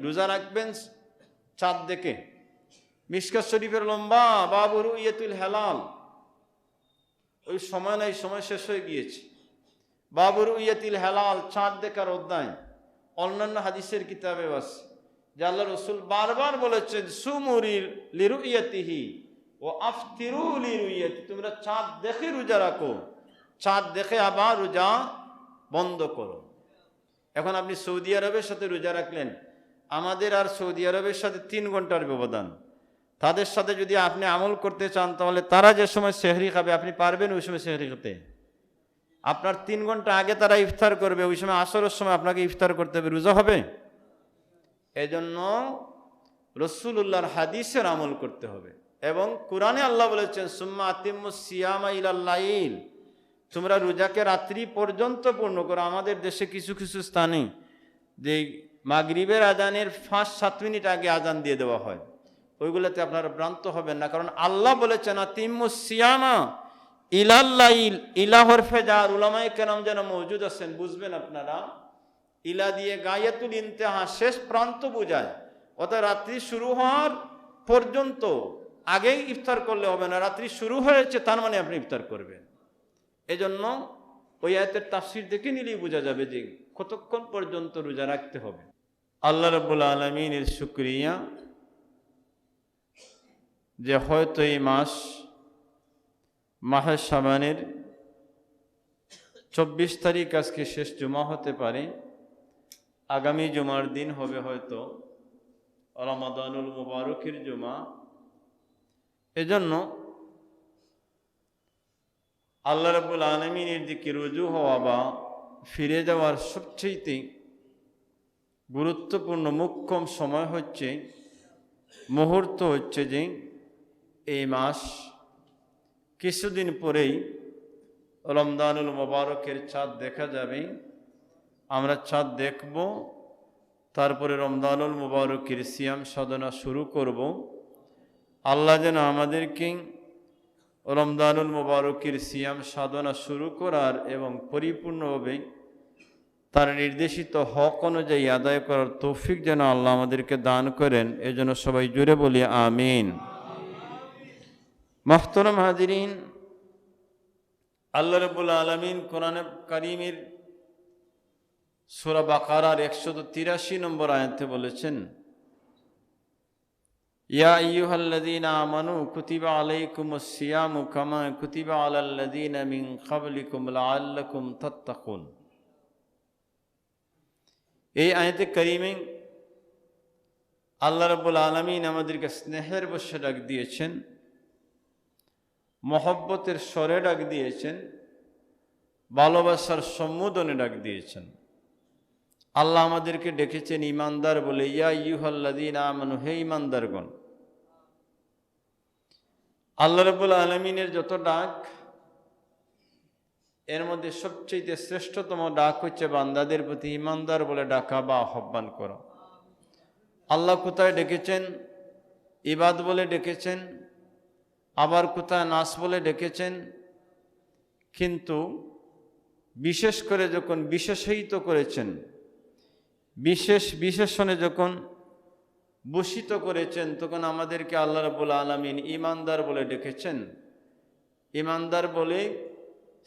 রোজা রাখবেন চাঁদ দেখে। মিশকাত শরীফের লম্বা বাবু রুইয়াতুল হেলাল, ওই সময় নাই, সময় শেষ হয়ে গিয়েছে। বাবু রুইয়াতুল হেলাল, চাঁদ দেখার অধ্যায় অন্যান্য হাদিসের কিতাবে আছে যে আল্লাহ রসুল বারবার বলেছেন সুমুরি লিরুইয়াতিহি ও আফতিরু লিরুইয়াতি, তোমরা চাঁদ দেখে রোজা রাখো, চাঁদ দেখে আবার রোজা বন্ধ করো। এখন আপনি সৌদি আরবের সাথে রোজা রাখলেন, আমাদের আর সৌদি আরবের সাথে 3 ঘন্টার ব্যবধান। তাদের সাথে যদি আপনি আমল করতে চান তাহলে তারা যে সময় সেহরি খাবে আপনি পারবেন ওই সময় সেহরি খেতে? আপনার 3 ঘন্টা আগে তারা ইফতার করবে, ওই সময় আসরের সময় আপনাকে ইফতার করতে হবে, রোজা হবে? এজন্য রাসূলুল্লাহর হাদিসের আমল করতে হবে। এবং কোরআনে আল্লাহ বলেছেন সুম্মা আতিম্মুস সিয়ামা ইলাল লাইল, তোমরা রোজাকে রাত্রি পর্যন্ত পূর্ণ করো। আমাদের দেশে কিছু কিছু স্থানে যে মাগরিবের আজানের 5-7 মিনিট আগে আজান দিয়ে দেওয়া হয়, ওইগুলোতে আপনারা ভ্রান্ত হবেন না, কারণ আল্লাহ বলেছেন আতিম্মুস সিয়ামা ইলাল লাইল। ইলা হরফে জার, উলামায়ে কেরাম যেন মওজুদ আছেন বুঝবেন আপনারা, ইলা দিয়ে গায়াতুল ইন্তেহা, শেষ প্রান্ত বোঝায়। অর্থাৎ রাত্রি শুরু হওয়ার পর্যন্ত আগেই ইফতার করলে হবে না, রাত্রি শুরু হয়েছে তার মানে আপনি ইফতার করবেন। এজন্য ওই আয়াতের তাফসীর দেখে নিলেই বোঝা যাবে যে কতক্ষণ পর্যন্ত রোজা রাখতে হবে। আল্লাহ রাব্বুল আলামিনের শুকরিয়া যে হয়তো এই মাহে শাবানের 24 তারিখ আজকে শেষ জুমা হতে পারে, আগামী জুমার দিন হবে হয়তো রমাদানুল মুবারকের জুমা। এজন্য আল্লাহ রাব্বুল আলামিনের দিকে রুজু হওয়া বা ফিরে যাওয়ার সবচেয়ে গুরুত্বপূর্ণ মুখ্যম সময় হচ্ছে, মুহূর্ত হচ্ছে যে এই মাস কিছুদিন পরেই রমজানুল মুবারকের চাঁদ দেখা যাবে। আমরা চাঁদ দেখব, তারপরে রমজানুল মুবারকের সিয়াম সাধনা শুরু করব। আল্লাহ যেন আমাদেরকে রমজানুল মুবারকের সিয়াম সাধনা শুরু করার এবং পরিপূর্ণভাবে তার নির্দেশিত হক অনুযায়ী আদায় করার তৌফিক যেন আল্লাহ আমাদেরকে দান করেন। এজন্য সবাই জুড়ে বলি আমিন। মুহতারাম হাজিরিন, আল্লাহ রাব্বুল আলামিন কোরআনে কারীমের সূরা বাকারার 183 নম্বর আয়াতে বলেছেন, ইয়া আইয়ুহাল্লাযীনা আমানু কুতিবা আলাইকুমুস সিয়ামু কামা কুতিবা আলাল্লাযীনা মিন ক্বাবলিকুম লাআল্লাকুম তাত্তাকুন। এই আয়াতে কারীমে আল্লাহ রাব্বুল আলামিন আমাদেরকে স্নেহের বশে ডাক দিয়েছেন, মহব্বতের স্বরে ডাক দিয়েছেন, ভালোবাসার সম্বোধনে ডাক দিয়েছেন। আল্লাহ আমাদেরকে ডেকেছেন ইমানদার বলে, ইয়া আইয়ুহাল্লাযীনা আমানু, হে ইমানদারগণ। আল্লাহ রাব্বুল আলামিনের যত ডাক, এর মধ্যে সবচেয়ে শ্রেষ্ঠতম ডাক হচ্ছে বান্দাদের প্রতি ইমানদার বলে ডাকা বা আহ্বান করা। আল্লাহ কোথায় ডেকেছেন? ইবাদ বলে ডেকেছেন, আবার কোথায় নাস বলে ডেকেছেন। কিন্তু বিশেষ করে যখন বিশেষায়িত করেছেন, বিশেষ বিশেষণে যখন ভূষিত করেছেন, তখন আমাদেরকে আল্লাহ রাব্বুল আলামিন ইমানদার বলে ডেকেছেন। ইমানদার বলে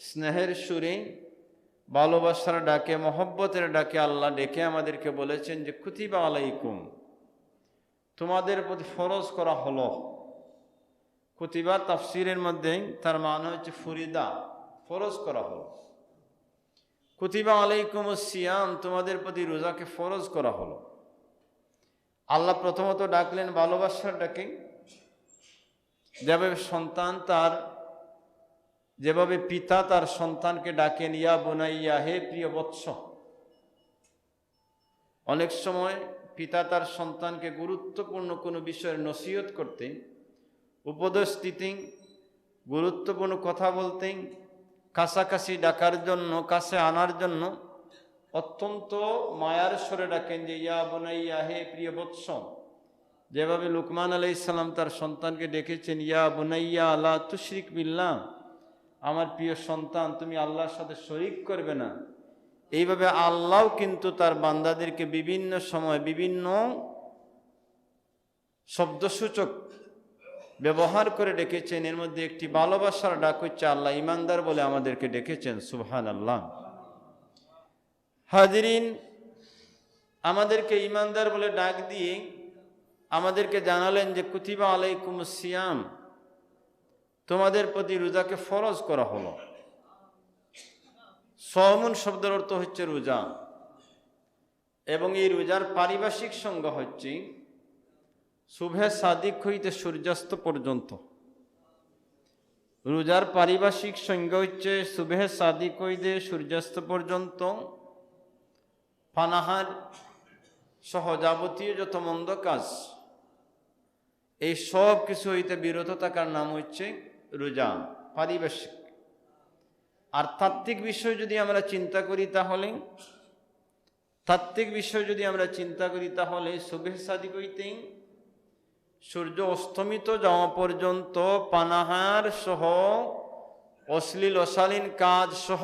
স্নেহের সুরে, ভালোবাসার ডাকে, মহব্বতের ডাকে আল্লাহ ডেকে আমাদেরকে বলেছেন যে কুতিবা আলাইকুম, তোমাদের প্রতি ফরজ করা হলো। কুতিবা তাফসিরের মধ্যে তার মানে হচ্ছে ফরিদা, ফরজ করা হলো। কুতিবা আলাইকুমুস সিয়াম, তোমাদের প্রতি রোজাকে ফরজ করা হলো। আল্লাহ প্রথমত ডাকলেন ভালোবাসার ডাকে, যেভাবে পিতা তার সন্তানকে ডাকেন ইয়া বুনাইয়া, হে প্রিয় বৎস। অনেক সময় পিতা তার সন্তানকে গুরুত্বপূর্ণ কোনো বিষয়ের নসিহত করতেন, উপদেশ দিতেন, গুরুত্বপূর্ণ কথা বলতেন, কাছাকাছি ডাকার জন্য, কাছে আনার জন্য অত্যন্ত মায়ার স্বরে ডাকেন যে ইয়া বুনাইয়া, হে প্রিয় বৎস। যেভাবে লুকমান আলাইহিস সালাম তার সন্তানকে ডেকেছেন ইয়া বুনাইয়া লা তুশরিক বিল্লাহ, আমার প্রিয় সন্তান তুমি আল্লাহর সাথে শরীক করবে না। এইভাবে আল্লাহ কিন্তু তার বান্দাদেরকে বিভিন্ন সময় বিভিন্ন শব্দসূচক ব্যবহার করে ডেকেছেন। এর মধ্যে একটি ভালোবাসার ডাক হচ্ছে আল্লাহ ইমানদার বলে আমাদেরকে ডেকেছেন। সুবহানাল্লাহ। হাজিরিন, আমাদেরকে ইমানদার বলে ডাক দিয়ে আমাদেরকে জানালেন যে কুতিবা আলাইকুমুস সিয়াম, তোমাদের প্রতি রোজাকে ফরজ করা হলো। সওমুন শব্দের অর্থ হচ্ছে রোজা, এবং এই রোজার পারিভাষিক সংজ্ঞা হচ্ছে শুভে সাদিক হইতে সূর্যাস্ত পর্যন্ত। রোজার পারিভাষিক সংজ্ঞা হচ্ছে শুভে সাদিক হইতে সূর্যাস্ত পর্যন্ত পানাহার সহ যাবতীয় যত মন্দ কাজ, এই সব কিছু হইতে বিরত থাকার নাম হচ্ছে রোজা, পারিভাষিক। আর তাত্ত্বিক বিষয় যদি আমরা চিন্তা করি তাহলে শুভে সাদিক হইতে সূর্য অস্তমিত যাওয়া পর্যন্ত পানাহার সহ অশ্লীল অশালীন কাজ সহ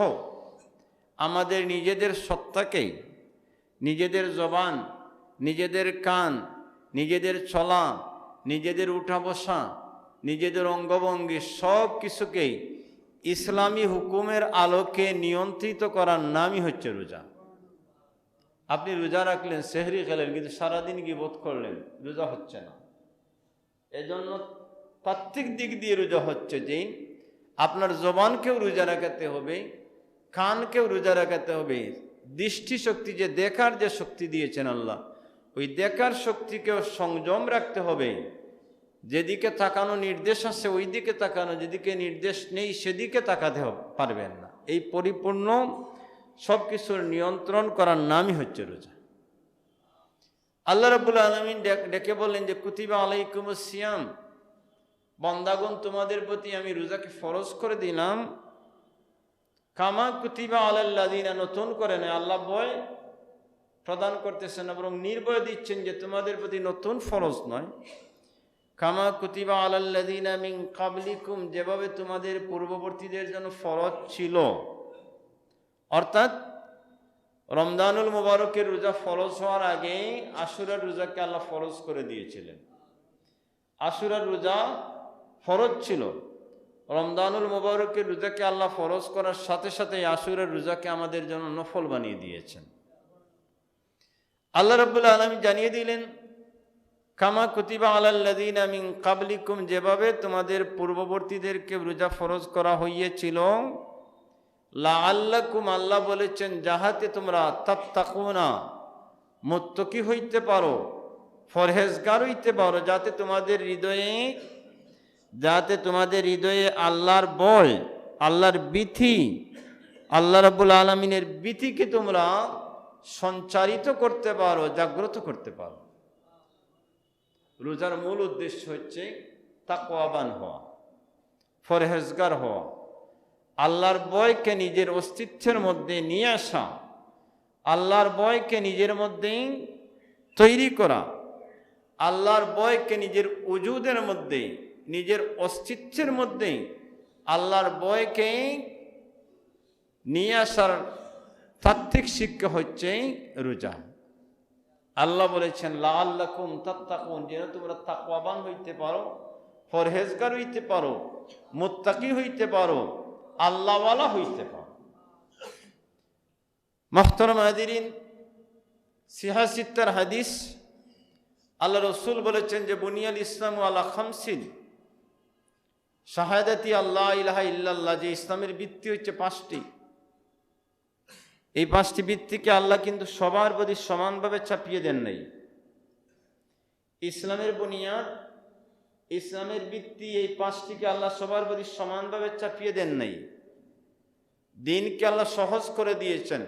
আমাদের নিজেদের সত্তাকে, নিজেদের জবান, নিজেদের কান, নিজেদের চলা, নিজেদের উঠা বসা, নিজেদের অঙ্গভঙ্গি সব কিছুকেই ইসলামী হুকুমের আলোকে নিয়ন্ত্রিত করার নামই হচ্ছে রোজা। আপনি রোজা রাখলেন, সেহরি খেলেন, কিন্তু সারাদিন গীবত করলেন, রোজা হচ্ছে না। এজন্য তাত্ত্বিক দিক দিয়ে রোজা হচ্ছে যে আপনার জবানকেও রোজা রাখাতে হবে, কানকেও রোজা রাখাতে হবে, দৃষ্টিশক্তি, যে দেখার যে শক্তি দিয়েছেন আল্লাহ, ওই দেখার শক্তিকেও সংযম রাখতে হবে। যেদিকে তাকানো নির্দেশ আছে ওই দিকে তাকানো, যেদিকে নির্দেশ নেই সেদিকে তাকাতে পারবেন না। এই পরিপূর্ণ সব কিছুর নিয়ন্ত্রণ করার নামই হচ্ছে রোজা। আল্লাহ রাব্বুল আলামিন ডেকে বললেন যে কুতিবা আলাইকুমুস সিয়াম, বান্দাগণ তোমাদের প্রতি আমি রোজাকে ফরজ করে দিলাম। কামা কুতিবা আলাল্লাযিনা, নতুন করে নয়, আল্লাহ ভয় প্রদান করতেছেন না, বরং নির্ভয় দিচ্ছেন যে তোমাদের প্রতি নতুন ফরজ নয়। কামা কুতিবা আলাল্লাযিনা মিন ক্বাবলিকুম, যেভাবে তোমাদের পূর্ববর্তীদের জন্য ফরজ ছিল। অর্থাৎ রমজানুল মুবারকের রোজা ফরজ হওয়ার আগে আশুরার রোজাকে আল্লাহ ফরজ করে দিয়েছিলেন। আশুরার রোজা ফরজ ছিল, রমজানুল মুবারকের রোজাকে আল্লাহ ফরজ করার সাথে সাথে আশুরার রোজাকে আমাদের জন্য নফল বানিয়ে দিয়েছেন। আল্লাহ রাব্বুল আলামিন জানিয়ে দিলেন কামা কুতিবা আলাল্লাযিনা মিন ক্বাবলিকুম, যেভাবে তোমাদের পূর্ববর্তীদেরকে রোজা ফরজ করা হইয়াছিল। লাআল্লাকুম, আল্লাহ বলেছেন যাহাতে তোমরা তাত্তাকুনা, মুত্তাকি হইতে পারো, পরহেজগার হইতে পারো, যাতে তোমাদের হৃদয়ে আল্লাহর ভয়, আল্লাহর ভীতি, আল্লাহ রাব্বুল আলামিনের ভীতিকে তোমরা সঞ্চারিত করতে পারো, জাগ্রত করতে পারো। রোজার মূল উদ্দেশ্য হচ্ছে তাকওয়াবান হওয়া, পরহেজগার হওয়া, আল্লাহর ভয়কে নিজের অস্তিত্বের মধ্যে নিয়ে আসা, আল্লাহর ভয়কে নিজের মধ্যে তৈরি করা, আল্লাহর ভয়কে নিজের উজুদের মধ্যে, নিজের অস্তিত্বের মধ্যে আল্লাহর ভয়কে নিয়ে আসার তাত্ত্বিক শিক্ষা হচ্ছে রোজা। আল্লাহ বলেছেন লাআল্লাকুম তাত্তাকুন, যেন তোমরা তাকওয়াবান হইতে পারো, পরহেজগার হইতে পারো, মুত্তাকি হইতে পারো, আল্লাহওয়ালা হইতে পারো। মুহতারাম হাজিরিন, সিহাসিত্তার হাদিস, আল্লাহ রসুল বলেছেন যে বুনিয়াল ইসলামু আলা খামসিন, শাহাদাতি আল্লাহ ইলাহা ইল্লাল্লাহ, যে ইসলামের ভিত্তি হচ্ছে পাঁচটি। এই পাঁচটি ভিত্তিকে আল্লাহ কিন্তু সবার প্রতি সমানভাবে চাপিয়ে দেন নাই। ইসলামের বুনিয়াদ, ইসলামের ভিত্তি, এই পাঁচটিকে আল্লাহ সবার প্রতি সমানভাবে চাপিয়ে দেন নাই। দিনকে আল্লাহ সহজ করে দিয়েছেন।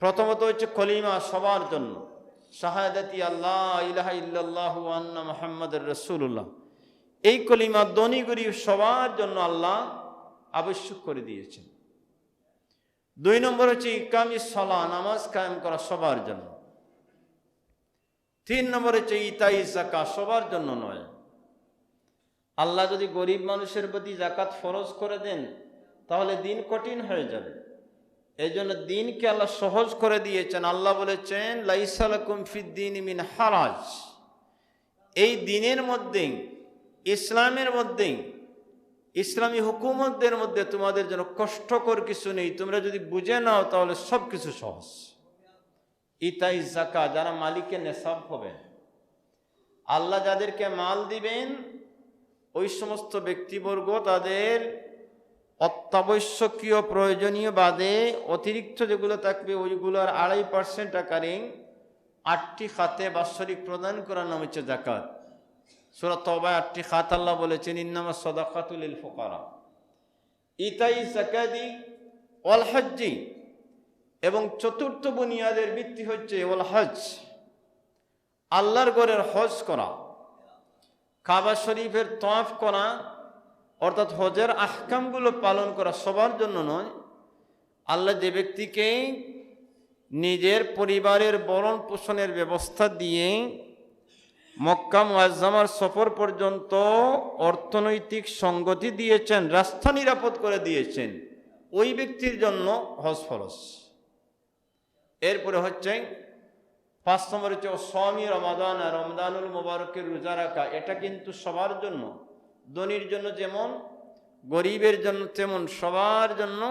প্রথমত হচ্ছে কলিমা, সবার জন্য, শাহাদাতি আল্লাহ ইলাহা ইল্লাল্লাহু ওয়া আন্না মুহাম্মাদুর রাসূলুল্লাহ, এই কলিমা ধনী গরীব সবার জন্য আল্লাহ আবশ্যক করে দিয়েছেন। 2 নম্বর হচ্ছে ইকামিস সালাহ, নামাজ কায়েম করা সবার জন্য। 3 নম্বর হচ্ছে ইতাই যাকাত, সবার জন্য নয়। আল্লাহ যদি গরিব মানুষের প্রতি যাকাত ফরজ করে দেন তাহলে দিন কঠিন হয়ে যাবে। এই জন্য দিনকে আল্লাহ সহজ করে দিয়েছেন। আল্লাহ বলেছেন লাইসা লাকুম ফিদ্দীনি মিন হারাজ, এই দিনের মধ্যেই, ইসলামের মধ্যেই, ইসলামী হুকুমতদের মধ্যে তোমাদের জন্য কষ্টকর কিছু নেই। তোমরা যদি বুঝে নাও তাহলে সব কিছু সহজ। ইতাই যাকাত, যারা মালিকের নেসাব হবেন, আল্লাহ যাদেরকে মাল দিবেন ওই সমস্ত ব্যক্তিবর্গ তাদের অত্যাবশ্যকীয় প্রয়োজনীয় বাদে অতিরিক্ত যেগুলো থাকবে ওইগুলোর 2.5% আকারে 8টি খাতে বাৎসরিক প্রদান করার নাম হচ্ছে যাকাত। সূরা তাওবায় 8টি খাত আল্লাহ বলেছেন ইন্নামাস সাদাকাতু লিল ফুকারা, ইতাই যাকাতি ওয়াল হজ্জি, এবং চতুর্থ বুনিয়াদের ভিত্তি হচ্ছে ওয়াল হজ, আল্লাহর ঘরের হজ করা, কাবা শরীফের তওয়াফ করা, অর্থাৎ হজের আহকামগুলো পালন করা সবার জন্য নয়। আল্লাহ যে ব্যক্তিকে নিজের পরিবারের ভরণ পোষণের ব্যবস্থা দিয়ে মক্কা মুআজ্জামার সফর পর্যন্ত অর্থনৈতিক সঙ্গতি দিয়েছেন, রাস্তা নিরাপদ করে দিয়েছেন, ওই ব্যক্তির জন্য হজ ফরজ। এরপরে হচ্ছে 5 নম্বর হচ্ছে সাওমি রমাদান, রমজানুল মুবারকের রোজা রাখা। এটা কিন্তু সবার জন্য, ধনীর জন্য যেমন, গরিবের জন্য তেমন, সবার জন্য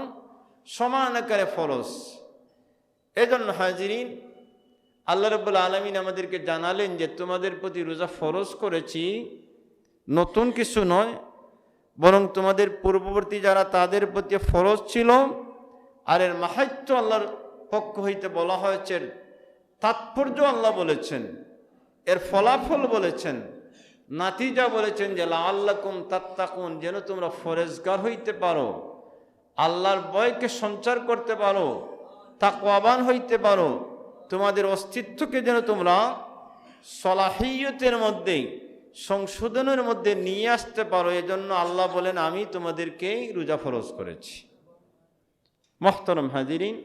সমান আকারে ফরজ। এজন্য হাজিরিন, আল্লাহ রাব্বুল আলামিন আমাদেরকে জানালেন যে তোমাদের প্রতি রোজা ফরজ করেছি, নতুন কিছু নয়, বরং তোমাদের পূর্ববর্তী যারা তাদের প্রতি ফরজ ছিল। আর এর মাহাত্ম্য আল্লাহর পক্ষ হইতে বলা হয়েছে, তাৎপর্য আল্লাহ বলেছেন, এর ফলাফল বলেছেন, নাতিজা বলেছেন যে লাআল্লাকুম তাত্তাকুন, যেন তোমরা ফরেজগার হইতে পারো, আল্লাহর ভয়কে সঞ্চার করতে পারো, তাকওয়াবান হইতে পারো, তোমাদের অস্তিত্বকে যেন তোমরা সলাহিয়তের মধ্যে, সংশোধনের মধ্যে নিয়ে আসতে পারো। এজন্য আল্লাহ বলেন আমি তোমাদেরকে রোজা ফরজ করেছি। মুহতারাম হাজিরিন,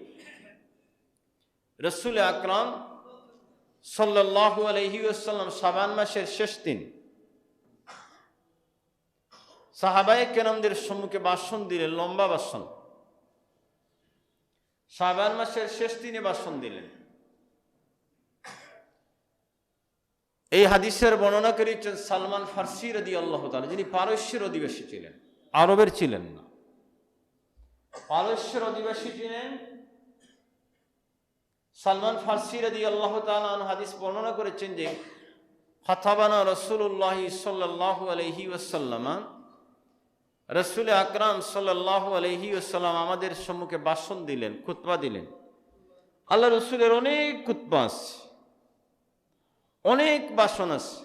রাসূল আকরাম সাল্লাল্লাহু আলাইহি ওয়াসাল্লাম শাবান মাসের শেষ দিন সাহাবায়ে কেরামদের সম্মুখে ভাষণ দিলেন, লম্বা ভাষণ। শাবান মাসের শেষ দিনে ভাষণ দিলেন। এই হাদিসের বর্ণনা করেছেন সালমান ফারসি রাদিয়াল্লাহু তাআলা, যিনি পারস্যের অধিবাসী ছিলেন, আরবের ছিলেন না, পারস্যের অধিবাসী ছিলেন। সালমান ফারসি রাদিয়াল্লাহু তাআলা আনহু হাদিস বর্ণনা করেছেন যে খাতাবানা রাসূলুল্লাহ সাল্লাল্লাহু আলাইহি ওয়াসাল্লাম, রাসূল আকরাম সাল্লাল্লাহু আলাইহি ওয়াসাল্লাম আমাদের সম্মুখে ভাষণ দিলেন, খুতবা দিলেন। আল্লাহ রসুলের অনেক খুতবা আছে, অনেক ভাষণ আছে,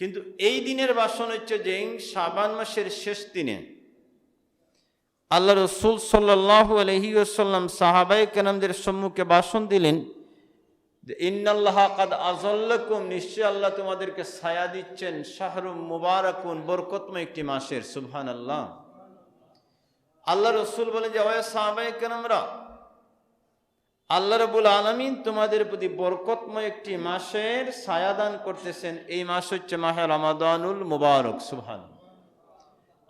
কিন্তু এই দিনের ভাষণ হচ্ছে যে শাবান মাসের শেষ দিনে আল্লাহ রসুল সাল্লাল্লাহু আলাইহি ওয়াসাল্লাম সাহাবায়ে কেরামদের সম্মুখে ভাষণ দিলেন যে ইন্নাল্লাহা কাদ আযাল্লাকুম, নিশ্চয় আল্লাহ তোমাদেরকে ছায়া দিচ্ছেন, শাহরুম মুবারাকুন, বরকতময় একটি মাসের। সুবহানাল্লাহ। আল্লাহ রসুল বলেন যে ওয়া সাহাবায়ে কেরামরা, আল্লাহ রাব্বুল আলামিন তোমাদের প্রতি বরকতময় একটি মাসের ছায়া দান করতেছেন। এই মাস হচ্ছে মাহে রমাদানুল মুবারক। সুবহানাল্লাহ।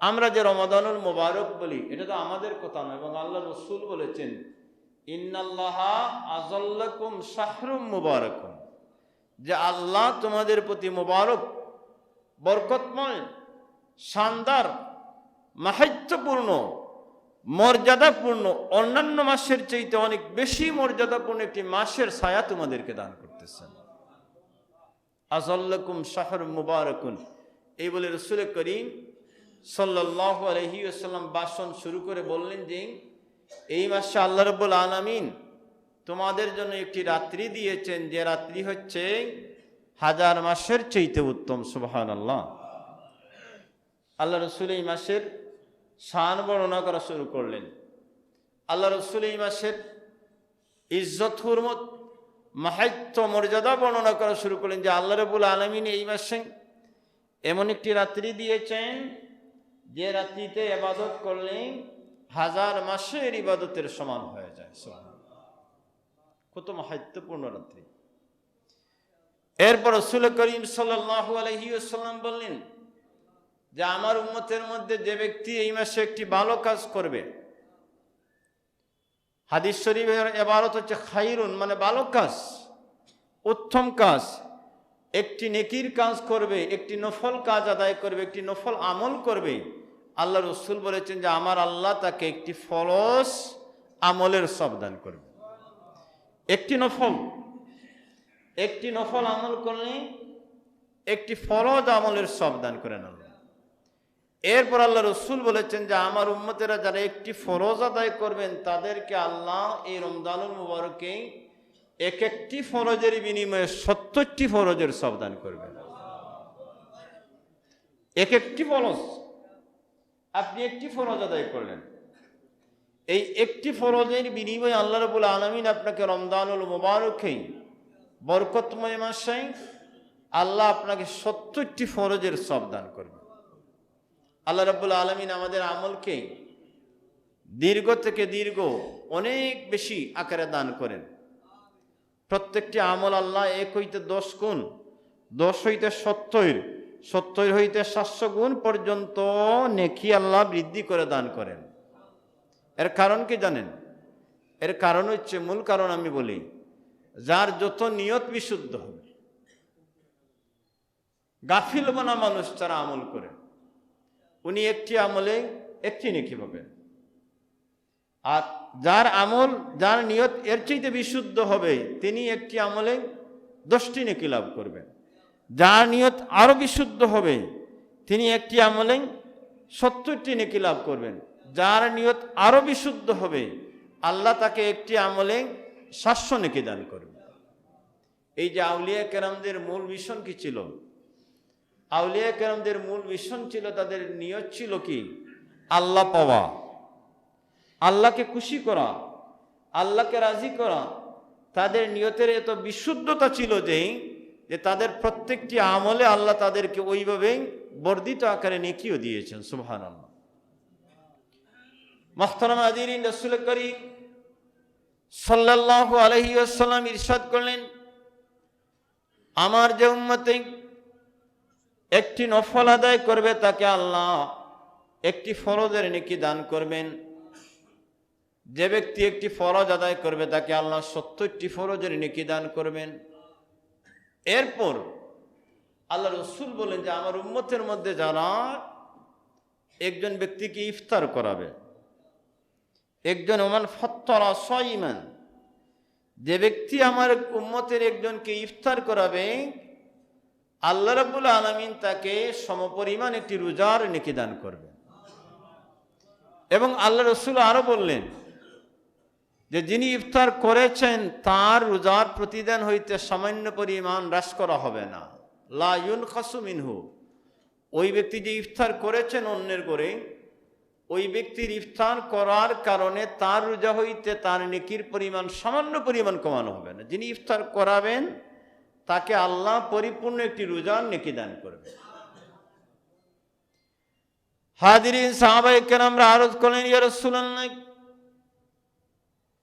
আমরা যে রমাদানুল মুবারক বলি, এটা তো আমাদের কথা নয়, এবং আল্লাহ রসুল বলেছেন ইন্নাল্লাহা আযাল্লাকুম শাহরুম মুবারাকুন, যে আল্লাহ তোমাদের প্রতি মুবারক, বরকতময়, শানদার, মাহাত্ম্যপূর্ণ, মর্যাদাপূর্ণ, অন্যান্য মাসের চাইতে অনেক বেশি মর্যাদাপূর্ণ একটি মাসের ছায়া তোমাদেরকে দান করতেছেন। আযাল্লাকুম শাহরুম মুবারাকুন, এই বলে রাসূল করিম সাল্লাল্লাহু আলাইহি ওয়াসাল্লাম ভাষণ শুরু করে বললেন যে এই মাসে আল্লাহ রাব্বুল আলামিন তোমাদের জন্য একটি রাত্রি দিয়েছেন, যে রাত্রি হচ্ছে 1000 মাসের চাইতে উত্তম। সুবহানাল্লাহ। আল্লাহ রসুল এই মাসের শান বর্ণনা করা শুরু করলেন। আল্লাহ রসুল এই মাসের ইজ্জত, হুরমত, মাহাত্ম্য, মর্যাদা বর্ণনা করা শুরু করলেন যে আল্লাহ রাব্বুল আলামিন এই মাসে এমন একটি রাত্রি দিয়েছেন যে রাত্রিতে ইবাদত করলে 1000 মাসের ইবাদতের সমান হয়ে যায়। কত মাহাত্ম্যপূর্ণ রাত্রি। এরপর রাসূল করিম সাল্লাল্লাহু আলাইহি ওয়াসাল্লাম বললেন যে আমার উম্মতের মধ্যে যে ব্যক্তি এই মাসে একটি ভালো কাজ করবে, হাদিস শরীফের ইবারত হচ্ছে খাইরুন, মানে ভালো কাজ, উত্তম কাজ। একটি নেকির কাজ করবে, একটি নফল কাজ আদায় করবে, একটি নফল আমল করবে, আল্লাহ রসুল বলেছেন যে আমার আল্লাহ তাকে একটি ফরজ আমলের সওয়াব দান করবে। একটি নফল আমল করলে একটি ফরজ আমলের সওয়াব দান করেন আল্লাহ। এরপর আল্লাহ রসুল বলেছেন যে আমার উম্মতেরা যারা একটি ফরজ আদায় করবেন তাদেরকে আল্লাহ এই রমজানুল মুবারকে এক একটি ফরজের বিনিময়ে 70টি ফরজের সওয়াব দান করবেন। এক একটি ফরজ, আপনি একটি ফরজ আদায় করলেন, এই একটি ফরজের বিনিময়ে আল্লাহ রাব্বুল আলামিন আপনাকে রমজানুল মুবারকে বরকতময় মাসে আল্লাহ আপনাকে 70টি ফরজের সওয়াব দান করবে। আল্লাহ রাব্বুল আলামিন আমাদের আমলকে দীর্ঘ থেকে দীর্ঘ অনেক বেশি আকারে দান করেন। প্রত্যেকটি আমল আল্লাহ 1 হইতে 10 গুণ, 10 হইতে 70, 70 হইতে 700 গুণ পর্যন্ত নেকি আল্লাহ বৃদ্ধি করে দান করেন। এর কারণ কি জানেন? এর কারণ হচ্ছে, মূল কারণ আমি বলি, যার যত নিয়ত বিশুদ্ধ হবে, গাফিল বানা মানুষ যারা আমল করে উনি একটি আমলে একটি নেকি পাবেন, আর যার নিয়ত এর চাইতে বিশুদ্ধ হবে তিনি একটি আমলে 10টি নেকি লাভ করবেন। যার নিয়ত আরো বিশুদ্ধ হবে তিনি একটি আমলে 70টি নেকি লাভ করবেন। যার নিয়ত আরো বিশুদ্ধ হবে আল্লাহ তাকে একটি আমলে 700 নেকি দান করবেন। এই যে আউলিয়া কেরামদের মূল মিশন কি ছিল? আউলিয়া কেরামদের মূল মিশন ছিল, তাদের নিয়ত ছিল কি? আল্লাহ পাওয়া, আল্লাহকে খুশি করা, আল্লাহকে রাজি করা। তাদের নিয়তের এত বিশুদ্ধতা ছিল যে তাদের প্রত্যেকটি আমলে আল্লাহ তাদেরকে ওইভাবে বর্ধিত আকারে নেকিও দিয়েছেন। সুবহানাল্লাহ। মুহতারাম হাজিরিন, রাসূল করিম সাল্লাল্লাহু আলাইহি ওয়াসাল্লাম ইরশাদ করলেন, আমার যে উম্মতে একটি নফল আদায় করবে তাকে আল্লাহ একটি ফরজের নেকি দান করবেন। যে ব্যক্তি একটি ফরজ আদায় করবে তাকে আল্লাহ 70টি ফরজের নেকি দান করবেন। এরপর আল্লাহ রসুল বলেন যে আমার উম্মতের মধ্যে যারা একজন ব্যক্তিকে ইফতার করাবে, একজন ওমান ফাত্তারা সাইমান, যে ব্যক্তি আমার উম্মতের একজনকে ইফতার করাবে আল্লাহ রাব্বুল আলামিন তাকে সমপরিমাণ একটি রোজার নেকি দান করবেন। এবং আল্লাহ রসুল আরো বললেন যে যিনি ইফতার করেছেন তার রোজার প্রতিদান হইতে সামান্য পরিমাণ হ্রাস করা হবে না। লা ইউনকাসু মিনহু, ওই ব্যক্তি যে ইফতার করেছেন অন্যের করে, ওই ব্যক্তির ইফতার করার কারণে তার রোজা হইতে তার নেকির পরিমাণ সামান্য পরিমাণ কমানো হবে না। যিনি ইফতার করাবেন তাকে আল্লাহ পরিপূর্ণ একটি রোজার নেকি দান করবে। হাজিরিন, সাহাবায়ে কেরামরা আরজ করলেন, ইয়া রাসূলুল্লাহ,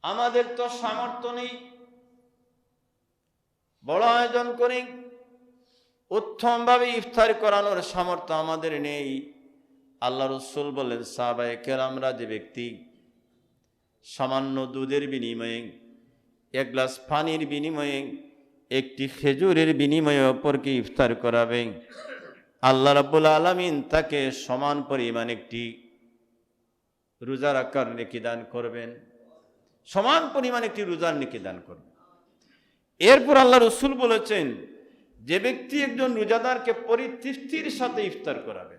আমাদের তো সামর্থ্য নেই, বড় আয়োজন করি, উত্তমভাবে ইফতার করানোর সামর্থ্য আমাদের নেই। আল্লাহ রসুল বলেন, সাহাবায়ে কেরামরা যে ব্যক্তি সামান্য দুধের বিনিময়ে, 1 গ্লাস পানির বিনিময়ে, একটি খেজুরের বিনিময়ে অপরকে ইফতার করাবে, আল্লাহ রাব্বুল আলামিন তাকে সমান পরিমাণ একটি রোজার আকার নেকি দান করবেন, সমান পরিমাণ একটি রোজার নেকি দান করবেন। এরপর আল্লাহ রসুল বলেছেন, যে ব্যক্তি একজন রোজাদারকে পরিতৃপ্তির সাথে ইফতার করাবে,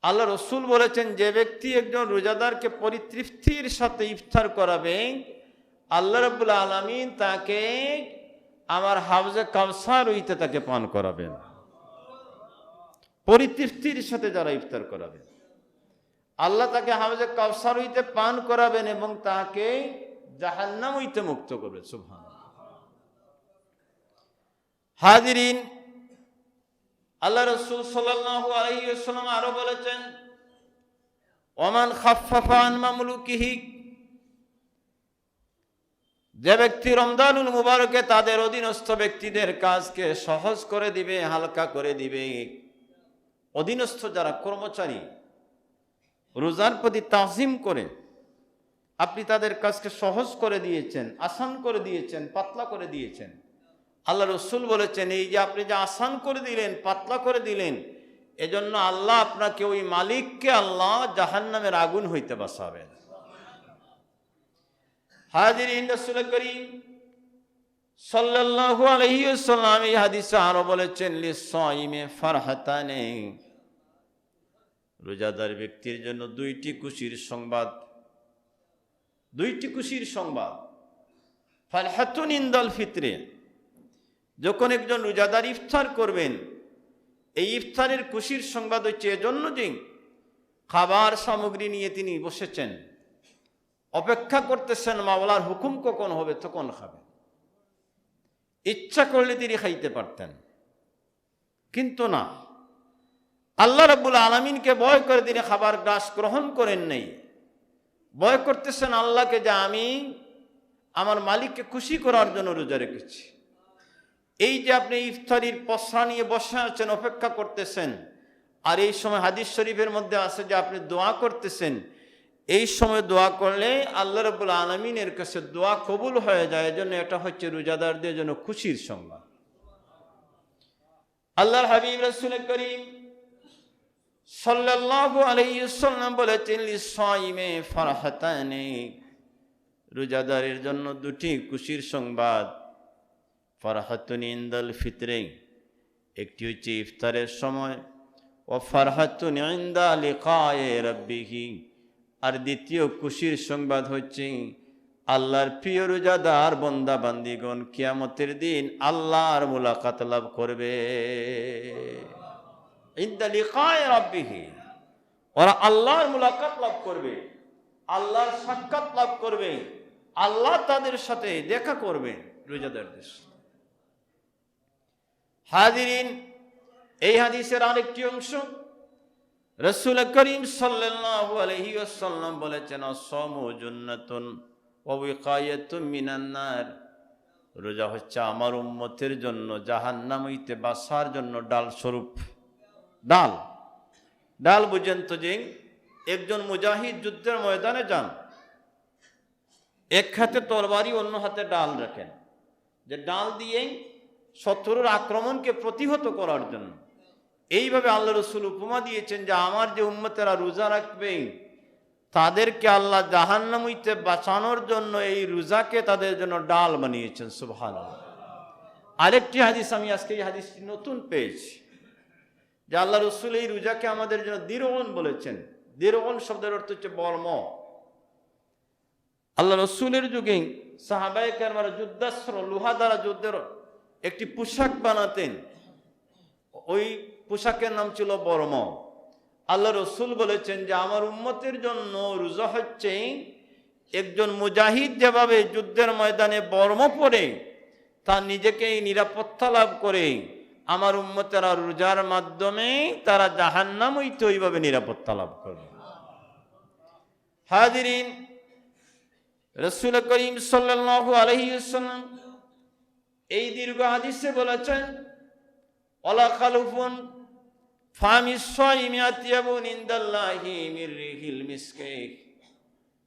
আল্লাহ রসুল বলেছেন যে ব্যক্তি একজন রোজাদারকে পরিতৃপ্তির সাথে ইফতার করাবে আল্লাহ রাব্বুল আলামিন তাকে আমার হাউজে কাউসার হইতে তাকে পান করাবেন। পরিতৃপ্তির সাথে যারা ইফতার করাবে আল্লাহ তাকে হাউজে কাউসার হইতে পান করাবেন এবং তাকে জাহান্নাম হইতে মুক্ত করবে। সুবহানাল্লাহ। হাজিরিন, আল্লাহ রাসূল সাল্লাল্লাহু আলাইহি ওয়াসাল্লাম আরো বলেছেন, ওমান খাফফাফা আন মামলুকিহি, যে ব্যক্তি রমজানুল মুবারকে তাদের অধীনস্থ ব্যক্তিদের কাজকে সহজ করে দিবে, হালকা করে দিবে, অধীনস্থ যারা কর্মচারী রোজার প্রতি তাজিম করে, আপনি তাদের কাজকে সহজ করে দিয়েছেন, আসান করে দিয়েছেন, পাতলা করে দিয়েছেন। আল্লাহ রসুল বলেছেন, এই যে আপনি যে আসান করে দিলেন, পাতলা করে দিলেন, এজন্য আল্লাহ আপনাকে, ওই মালিককে আল্লাহ জাহান্নামের আগুন হইতে বাঁচাবেন। হাজিরিন, রাসূল করিম সাল্লাল্লাহু আলাইহি ওয়াসাল্লাম এই হাদিসে আরো বলেছেন, লিস-সাইমি ফারহাতানি, রোজাদার ব্যক্তির জন্য দুইটি খুশির সংবাদ, দুইটি খুশির সংবাদ। ফারহাতুন ইনদাল ফিতরে, যখন একজন রোজাদার ইফতার করবেন, এই ইফতারের খুশির সংবাদ হচ্ছে এজন্য যে খাবার সামগ্রী নিয়ে তিনি বসেছেন, অপেক্ষা করতেছেন মাওলার হুকুম কখন হবে তখন খাবেন। ইচ্ছা করলে তিনি খাইতে পারতেন, কিন্তু না, আল্লাহ রাব্বুল আলামিনকে ভয় করে তিনি খাবার গ্রাস গ্রহণ করেন নাই। ভয় করতেছেন আল্লাহকে, যে আমি আমার মালিককে খুশি করার জন্য রোজা রেখেছি। এই যে আপনি ইফতারির পসরা নিয়ে বসে আছেন, অপেক্ষা করতেছেন, আর এই সময় হাদিস শরীফের মধ্যে আছে যে আপনি দোয়া করতেছেন, এই সময় দোয়া করলে আল্লাহ রাব্বুল আলামিনের কাছে দোয়া কবুল হয়ে যায়। এজন্য এটা হচ্ছে রোজাদারদের জন্য খুশির সংবাদ। আল্লাহর হাবিব রাসূল করিম সাল্লাল্লাহু আলাইহি ওয়াসাল্লাম বলেছেন, লিস-সাইমি ফারহাতানি, রোজাদারের জন্য দুটি খুশির সংবাদ। ফারহাতুন ইনদাল ফিতরে, একটি হচ্ছে ইফতারের সময়, ও ফারহাতুন ইনদা লিকায়ে রাব্বিহি, আর দ্বিতীয় খুশির সংবাদ হচ্ছে আল্লাহর প্রিয় রোজাদার বান্দা বান্দিগণ কিয়ামতের দিন আল্লাহর মুলাকাত লাভ করবে। ইনদা লিকায়ে রাব্বিহি, ওরা আল্লাহর মুলাকাত লাভ করবে, আল্লাহর সাক্ষাৎ লাভ করবে, আল্লাহ তাদের সাথে দেখা করবেন রোজাদারদের সাথে। হাজিরিন, এই হাদিসের আরেকটি অংশ, রাসূল করিম সাল্লাল্লাহু আলাইহি ওয়াসাল্লাম বলেছেন, আস-সাওমু জান্নাতুন ওয়া ওয়িকায়াতুম মিনান নার, রোজা হচ্ছে আমার উম্মতের জন্য জাহান্নাম হইতে বাঁচার জন্য ডাল স্বরূপ। ডাল, ডাল বুঝেন তো, যে একজন মুজাহিদ যুদ্ধের ময়দানে যান, এক হাতে তরবারি অন্য হাতে ডাল রাখেন, যে ডাল দিয়ে শত্রুর আক্রমণকে প্রতিহত করার জন্য। এইভাবে আল্লাহ রসুল উপমা দিয়েছেন যে আমার যে উম্মতেরা রোজা রাখবে, তাদেরকে আল্লাহ জাহান্নাম হইতে বাঁচানোর জন্য এই রোজাকে তাদের জন্য ডাল বানিয়েছেন। সুবহানাল্লাহ। আরেকটি হাদিস আমি আজকে এই হাদিসটি নতুন পেয়েছি, যে আল্লাহ রসুল এই রোজাকে আমাদের জন্য দিরওয়ান বলেছেন। দিরওয়ান শব্দের অর্থ হচ্ছে বর্ম। আল্লাহ রসুলের যুগে সাহাবায়ে কেরামরা যুদ্ধাস্ত্র, লোহা দ্বারা যুদ্ধের একটি পোশাক বানাতেন, ওই পোশাকের নাম ছিল বর্ম। আল্লাহ রসুল বলেছেন যে আমার উম্মতের জন্য রোজা হচ্ছে একজন মুজাহিদ যেভাবে যুদ্ধের ময়দানে বর্ম পরে তার নিজেকে নিরাপত্তা লাভ করে, আমার উম্মতেরা রোজার মাধ্যমে তারা জাহান্নাম হইতে ওইভাবে নিরাপত্তা লাভ করবে। হাজিরিন, রাসূল করিম সাল্লাল্লাহু আলাইহি ওয়াসাল্লাম এই দীর্ঘ হাদিসে বলেছেন, ওয়ালা খালুফুন ফামিস সাইমি আতিয়াবুন ইনদাল্লাহি মির রিহিল মিসকি,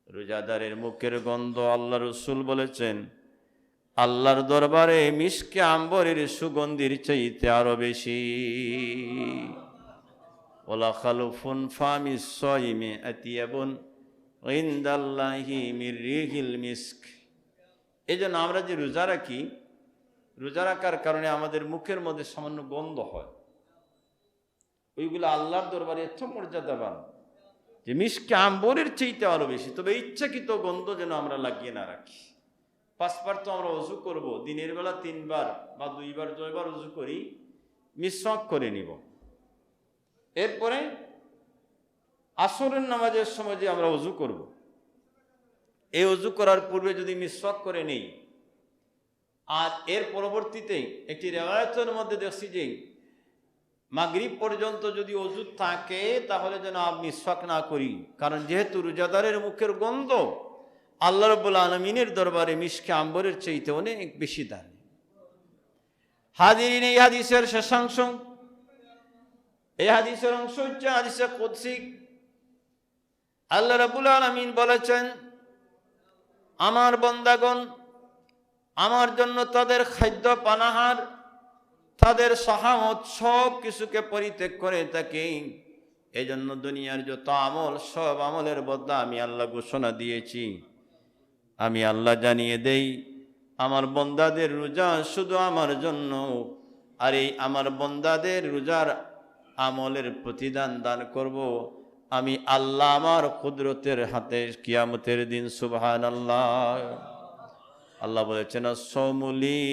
রোজাদারের মুখের গন্ধ, আল্লাহ রসুল বলেছেন, আল্লাহর দরবারে মিসকে আম্বরের সুগন্ধির চাইতে আরো বেশি। ওয়ালা খালুফুন ফামিস সাইমি আতিয়াবুন ইনদাল্লাহি মির রিহিল মিস্ক। এই জন্য আমরা যে রোজা রাখি, রোজা রাখার কারণে আমাদের মুখের মধ্যে সামান্য গন্ধ হয়, ওইগুলো আল্লাহর দরবারে এত মর্যাদাবান যে মিসকে আম্বরের চাইতে আরো বেশি। তবে ইচ্ছাকৃত গন্ধ যেন আমরা লাগিয়ে না রাখি। 5 বার তো আমরা ওযু করব, দিনের বেলা 3 বার বা 2 বার 2 বার ওযু করি, মিসওয়াক করে নিব। এরপরে আসরের নামাজের সময় যে আমরা ওযু করব, এই ওযু করার পূর্বে যদি মিসওয়াক করে নেই, আর এর পরবর্তীতে একটি রিওয়ায়াতের মধ্যে দেখছি যে মাগরিব পর্যন্ত যদি ওযু থাকে তাহলে যেন মিসওয়াক না করি, কারণ যেহেতু রোজাদারের মুখের গন্ধ আল্লাহ রাব্বুল আলামিনের দরবারে মিসকে আম্বরের চাইতে অনেক বেশি দামি। হাজিরিন, এই হাদিসের শেষাংশ, এই হাদিসের অংশ হচ্ছে হাদিসে কুদসি। আল্লাহ রাব্বুল আলামিন বলেছেন, আমার বান্দাগণ আমার জন্য তাদের খাদ্য পানাহার, তাদের সাহামত সব কিছুকে পরিত্যাগ করে থাকে। এই জন্য দুনিয়ার যত আমল, সব আমলের বদলা আমি আল্লাহ ঘোষণা দিয়েছি। আমি আল্লাহ জানিয়ে দেই, আমার বান্দাদের রোজা শুধু আমার জন্য, আর এই আমার বান্দাদের রোজার আমলের প্রতিদান দান করব আমি আল্লাহ আমার কুদরতের হাতে কিয়ামতের দিন। সুবহানাল্লাহ। আল্লাহ বলেছেন সৌমুলি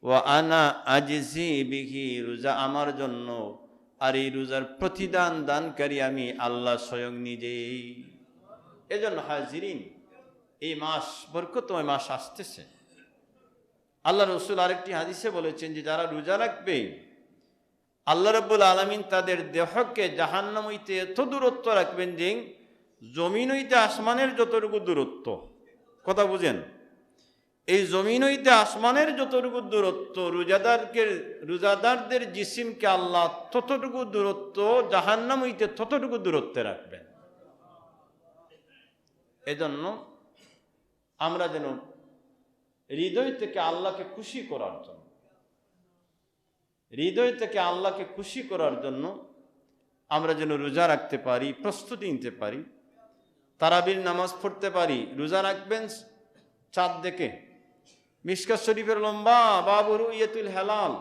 ওয়া আনা আজিজি বিহি, রোজা আমার জন্য, আর এই রোজার প্রতিদান দানকারী আমি আল্লাহ স্বয়ং নিজেই। এজন্য হাজিরিন, এই মাস বরকতময় মাস আসতেছে। আল্লাহ রসুল আরেকটি হাদিসে বলেছেন যে যারা রোজা রাখবে আল্লাহ রাব্বুল আলামিন তাদের দেহকে জাহান্নাম হইতে এত দূরত্ব রাখবেন যে জমিন হইতে আসমানের যতটুকু দূরত্ব, কথা বুঝেন, এই জমিন হইতে আসমানের যতটুকু দূরত্ব রোজাদারদের জিসিমকে আল্লাহ ততটুকু দূরত্ব জাহান্নাম হইতে ততটুকু দূরত্বে রাখবেন। এজন্য আমরা যেন হৃদয় থেকে আল্লাহকে খুশি করার জন্য, হৃদয় থেকে আল্লাহকে খুশি করার জন্য আমরা যেন রোজা রাখতে পারি, প্রস্তুতি নিতে পারি, তারাবির নামাজ পড়তে পারি। রোজা রাখবেন চাঁদ দেখে। মিশকাত শরীফের লম্বা বাবু রুইয়াতুল হেলাল,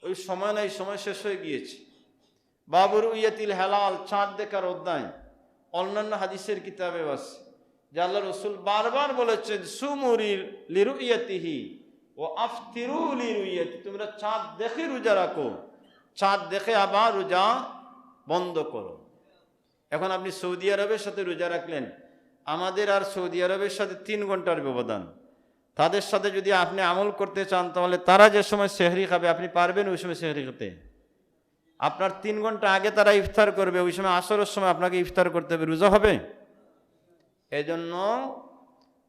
ওই সময় না, এই সময় শেষ হয়ে গিয়েছে। বাবু রুইয়াতুল হেলাল, চাঁদ দেখার অধ্যায় অন্যান্য হাদিসের কিতাবে আছে যে আল্লাহ রসুল বারবার বলেছেন সুমুরি লিরুইয়াতিহি ও আফতিরু লিরুইয়াতি, তোমরা চাঁদ দেখে রোজা রাখো, চাঁদ দেখে আবার রোজা বন্ধ করো। এখন আপনি সৌদি আরবের সাথে রোজা রাখলেন, আমাদের আর সৌদি আরবের সাথে 3 ঘন্টার ব্যবধান। তাদের সাথে যদি আপনি আমল করতে চান তাহলে তারা যে সময় সেহরি খাবে আপনি পারবেন ওই সময় সেহরি খেতে? আপনার 3 ঘন্টা আগে তারা ইফতার করবে, ওই সময় আসরের সময় আপনাকে ইফতার করতে হবে, রোজা হবে? এজন্য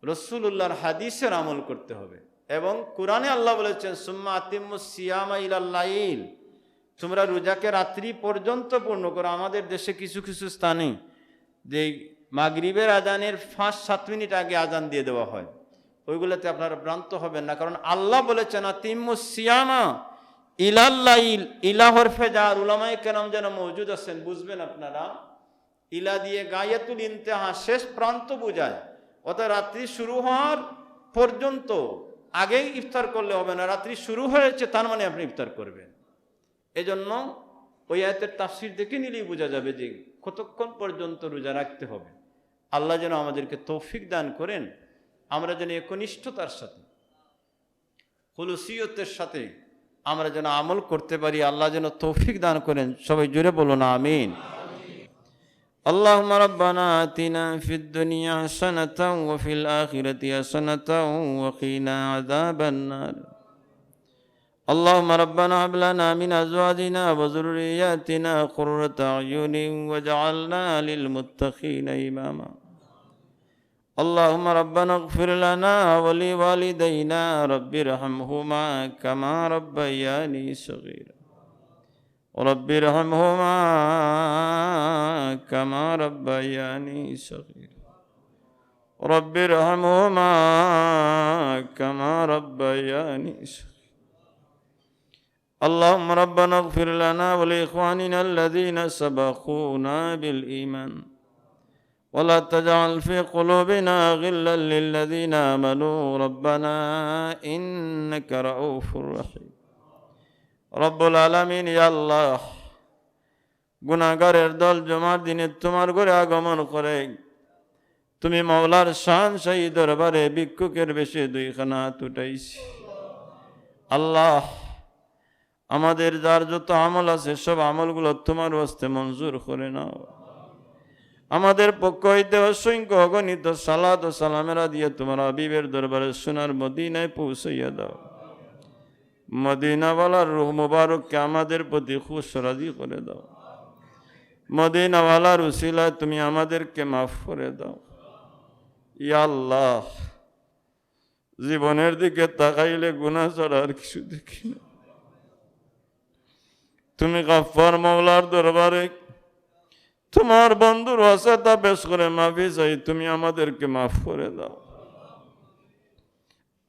রাসূলুল্লাহর হাদিসের আমল করতে হবে। এবং কোরআনে আল্লাহ বলেছেন সুম্মা আতিম্মুস সিয়ামা ইলাল লাইল, তোমরা রোজাকে রাত্রি পর্যন্ত পূর্ণ করো। আমাদের দেশে কিছু কিছু স্থানে যে মাগরিবের আজানের 5-7 মিনিট আগে আজান দিয়ে দেওয়া হয়, ওইগুলোতে আপনারা ভ্রান্ত হবেন না। কারণ আল্লাহ বলেছেন আতিম্মুস সিয়ামা ইলাল লাইল, ইলা হরফে জার, উলামায়ে কেরাম যেন মওজুদ আছেন, বুঝবেন আপনারা। ইলা দিয়ে গায়াতুল ইন্তেহা, শেষ প্রান্ত বোঝায়। অর্থাৎ রাত্রি শুরু হওয়ার পর্যন্ত আগেই ইফতার করলে হবে না, রাত্রি শুরু হয়েছে তার মানে আপনি ইফতার করবেন। এজন্য ওই আয়াতের তাফসীর দেখে নিলেই বোঝা যাবে যে কতক্ষণ পর্যন্ত রোজা রাখতে হবে। আল্লাহ যেন আমাদেরকে তৌফিক দান করেন, আমরা যেন একনিষ্ঠতার সাথে, খুলুসিয়তের সাথে আমরা যেন আমল করতে পারি। আল্লাহ যেন তৌফিক দান করেন। সবাই জোরে বলুন আমিন। اللهم ربنا آتنا في الدنيا حسنة وفي الآخرة حسنة وقنا عذاب النار. اللهم ربنا هب لنا من أزواجنا وذرياتنا قرة أعين واجعلنا للمتقين إماما. اللهم ربنا اغفر لنا ولوالدينا رب ارحمهما كما ربياني صغيرا رب ارحمهما كما ربياني صغيرا رب ارحمهما كما ربياني صغيرا. اللهم ربنا اغفر لنا ولإخواننا الذين سبقونا بالإيمان ولا تجعل في قلوبنا غلا للذين آمنوا ربنا إنك رؤوف رحيم. রব্বুল আলামিন, ইয়া আল্লাহ, গুনাহগারের দল জুমার দিনে তোমার ঘরে আগমন করে তুমি মাওলার শান শাহী দরবারে ভিক্ষুকের বেশে 2খানা হাত উঠাইছি। আল্লাহ, আমাদের যার যত আমল আছে সব আমলগুলো তোমার হস্তে মঞ্জুর করে নাও। আমাদের পক্ষ হইতে অসংখ্য অগণিত সালাত ও সালামেরা দিয়ে তোমার হাবিবের দরবারে সোনার মদিনায় পৌঁছাইয়া দাও। মদিনাওয়ালার রূহ মুবারককে আমাদের প্রতি খুশ রাজি করে দাও। মদিনাওয়ালার উসিলায় তুমি আমাদেরকে মাফ করে দাও। ইয়া আল্লাহ, জীবনের দিকে তাকাইলে গুনাহ ছাড়া আর কিছু দেখি না। তুমি গফফার মাওলার দরবারে তোমার বন্ধুর ওয়াসাতা পেশ করে মাফি চাই, তুমি আমাদেরকে মাফ করে দাও।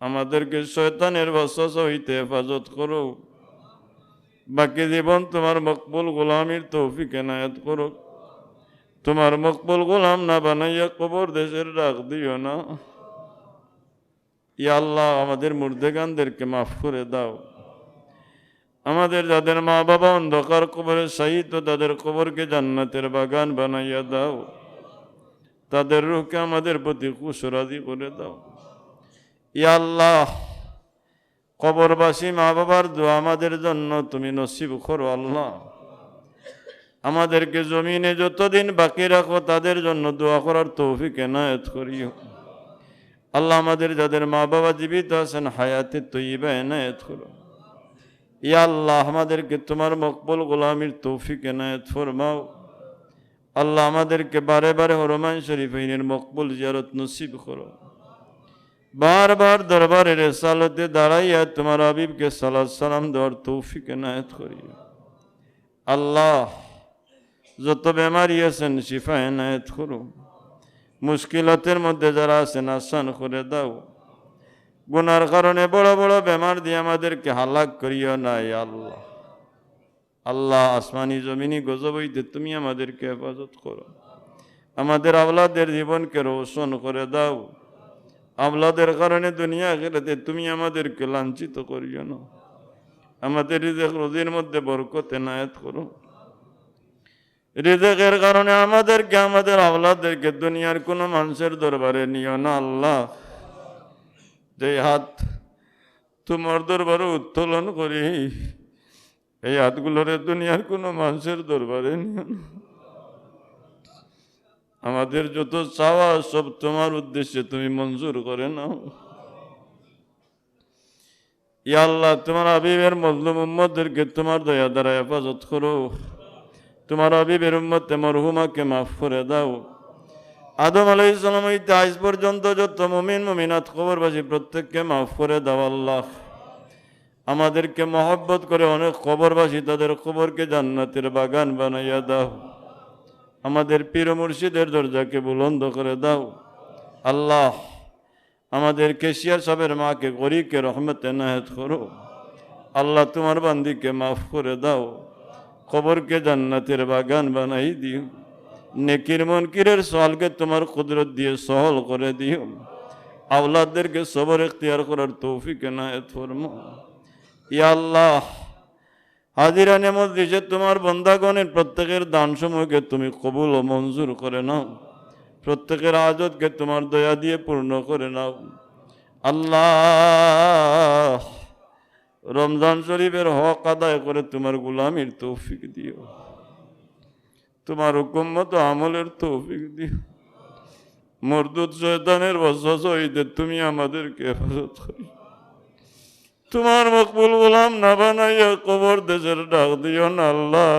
আমাদেরকে শয়তানের ওয়াসওয়াসা হইতে হেফাজত করো। বাকি জীবন তোমার মকবুল গোলামির তৌফিক এনায়েত করো। তোমার মকবুল গোলাম না বানাইয়া কবর দেশের রাখ দিও না। ইয়া আল্লাহ, আমাদের মুর্দেগানদেরকে মাফ করে দাও। আমাদের যাদের মা বাবা অন্ধকার কবরে শায়িত, তাদের কবরকে জান্নাতের বাগান বানাইয়া দাও। তাদের রূহকে আমাদের প্রতি খুশরাজি করে দাও। ইয়া আল্লাহ, কবরবাসী মা বাবার দোয়া আমাদের জন্য তুমি নসিব করো। আল্লাহ, আমাদেরকে জমিনে যতদিন বাকি রাখো তাদের জন্য দোয়া করার তৌফিক এনায়েত করিও। আল্লাহ, আমাদের যাদের মা বাবা জীবিত আছেন হায়াতে তৈয়বা এনায়েত করো। ইয়া আল্লাহ, আমাদেরকে তোমার মকবুল গোলামির তৌফিক এনায়েত ফরমাও। আল্লাহ, আমাদেরকে বারে বারে হরমাইন শরীফের মকবুল জিয়ারত নসিব করো। বারবার দরবারে রেসালতে দাঁড়াইয়া তোমার হাবিবকে সালাত সালাম দেওয়ার তৌফিক এনায়েত করিও। আল্লাহ, যত বেমারি আছেন শিফা এনায়েত করো। মুশকিলাতের মধ্যে যারা আছেন আসান করে দাও। গুনার কারণে বড় বড় বেমার দিয়ে আমাদেরকে হালাক করিও না। আল্লাহ, আল্লাহ, আসমানি জমিনি গজব হইতে তুমি আমাদেরকে হেফাজত করো। আমাদের আওলাদের জীবনকে রোশন করে দাও। আওলাদের কারণে দুনিয়া আখিরাতে তুমি আমাদেরকে লাঞ্ছিত করিও না। আমাদের রিজিক রুজির মধ্যে বরকত এনায়েত করো। রিজিকের কারণে আমাদেরকে আমাদের আওলাদদেরকে দুনিয়ার কোনো মানুষের দরবারে নিও না। আল্লাহ, যে হাত তোমার দরবারে উত্তোলন করি, এই হাতগুলোরে দুনিয়ার কোনো মানুষের দরবারে নিও না। আমাদের যত চাওয়া সব তোমার উদ্দেশ্যে তুমি মঞ্জুর করে নাও। ইয়া আল্লাহ, তোমার হাবিবের মজলুম উম্মতদেরকে তোমার দয়া দ্বারা হেফাজত করো। তোমার হাবিবের উম্মতে মরহুমাকে মাফ করে দাও। আদম আলাইহিস সালাম হইতে আজ পর্যন্ত যত মুমিন মুমিনাত কবরবাসী প্রত্যেককে মাফ করে দাও। আল্লাহ, আমাদেরকে মহব্বত করে অনেক কবরবাসী তাদের কবরকে জান্নাতের বাগান বানাইয়া দাও। আমাদের পীর মুর্শিদের দরজাকে বুলন্দ করে দাও। আল্লাহ, আমাদের কেশিয়ার সাহেবের মাকে গরিবকে রহমত এনায়েত করো। আল্লাহ, তোমার বান্দিকে মাফ করে দাও। কবরকে জান্নাতের বাগান বানাই দিও। নেকির মুনকিরের সওয়ালকে তোমার কুদরত দিয়ে সহল করে দিও। আওলাদদেরকে সবর ইখতিয়ার করার তৌফিক এনায়েত ফরমাও। ইয়া আল্লাহ, হাজিরানে মজলিসে তোমার বান্দাগণের প্রত্যেকের দানসমূহকে তুমি কবুল ও মঞ্জুর করে নাও। প্রত্যেকের হাজতকে তোমার দয়া দিয়ে পূর্ণ করে নাও। আল্লাহ, রমজান শরীফের হক আদায় করে তোমার গোলামির তৌফিক দিও। তোমার হুকুম মতো আমলের তৌফিক দিও। মরদুদ শয়তানের ওয়াসওয়াসা হইতে তুমি আমাদেরকে হেফাজত করি। তোমার মকবুল গোলাম না বানাইয়া কবর দেশের ডাক দিও না। আল্লাহ,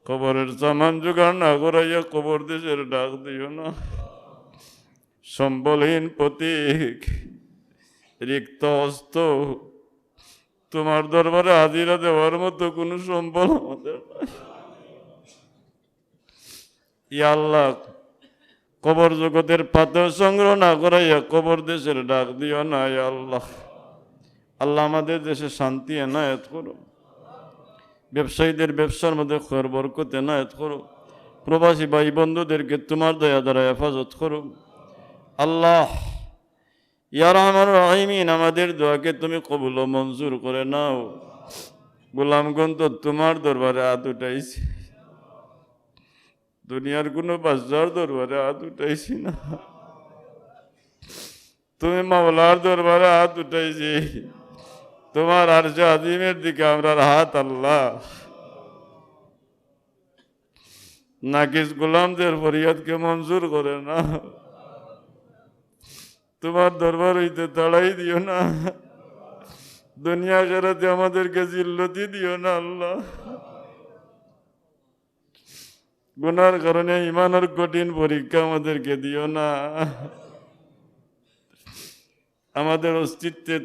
কবরের সামান জোগাড় না করাইয়া কবর দেশের ডাক দিও না। সম্বলহীন প্রতীক, রিক্ত হস্ত, তোমার দরবারে হাজিরা দেওয়ার মতো কোনো সম্বল আমাদের নাই। ইয়া আল্লাহ, কবর জগতের পাথর সংগ্রহ না করাইয়া কবর দেশের ডাক দিও না। ইয়া আল্লাহ, আল্লাহ, আমাদের দেশে শান্তি এনায়েত করো। ব্যবসায়ীদের ব্যবসার মধ্যে খৈর বরকত এনায়েত করো। প্রবাসী ভাই বন্ধুদেরকে তোমার দয়া দ্বারা হেফাজত করো। আল্লাহ, ইয়া রহমান রহিমিন, আমাদের দোয়াকে তুমি কবুল ও মঞ্জুর করে নাও। গোলামগণ তো তোমার দরবারে হাত উঠাইছি, দুনিয়ার কোনো বাদশার দরবারে হাত উঠাইছি না। তুমি মাওলার দরবারে হাত উঠাইছি। তোমার আরশে আজিমের দিকে আমরা হাত। আল্লাহ, নাকিস গোলামদের ফরিয়াদকে মঞ্জুর করে না। তোমার দরবার হইতে তাড়াই দিও না। দুনিয়া আখিরাতে আমাদেরকে জিল্লতি দিও না। আল্লাহ, গুনার কারণে ইমানের কঠিন পরীক্ষা আমাদেরকে দিও না। আমাদের অস্তিত্বে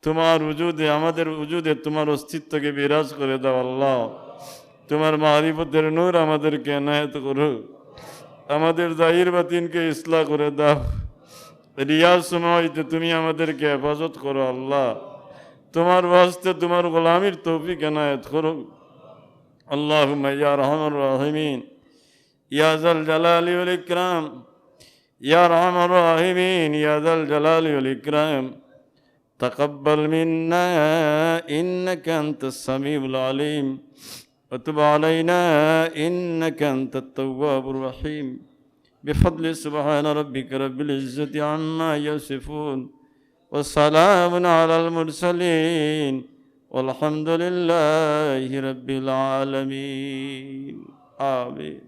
তোমার উজুদে, আমাদের উজুদে তোমার অস্তিত্বকে বিরাজ করে দাও। আল্লাহ, তোমার মারিফতের নূর আমাদেরকে এনায়েত করো, আমাদের জাহির বাতিনকে ইসলাহ করে দাও, রিয়াজ সময়তে তুমি আমাদেরকে হেফাজত করো আল্লাহ, তোমার ওয়াস্তে তোমার গোলামির তৌফিক এনায়েত করো। আল্লাহুম্মা ইয়া আরহামার রাহিমিন ইয়া যাল জালালি ওয়াল ইকরাম, ইয়া আরহামার রাহিমিন ইয়া যাল জালালি ওয়াল ইকরাম, তাকাব্বাল মিন্না ইন্নাকা আনতাস সামিউল আলিম ওয়া তুব আলাইনা ইন্নাকা আনতাত তাওয়াবুর রহিম। بفضل سبحان ربك رب العزة عما يصفون وسلام على المرسلين والحمد لله رب العالمين آمين.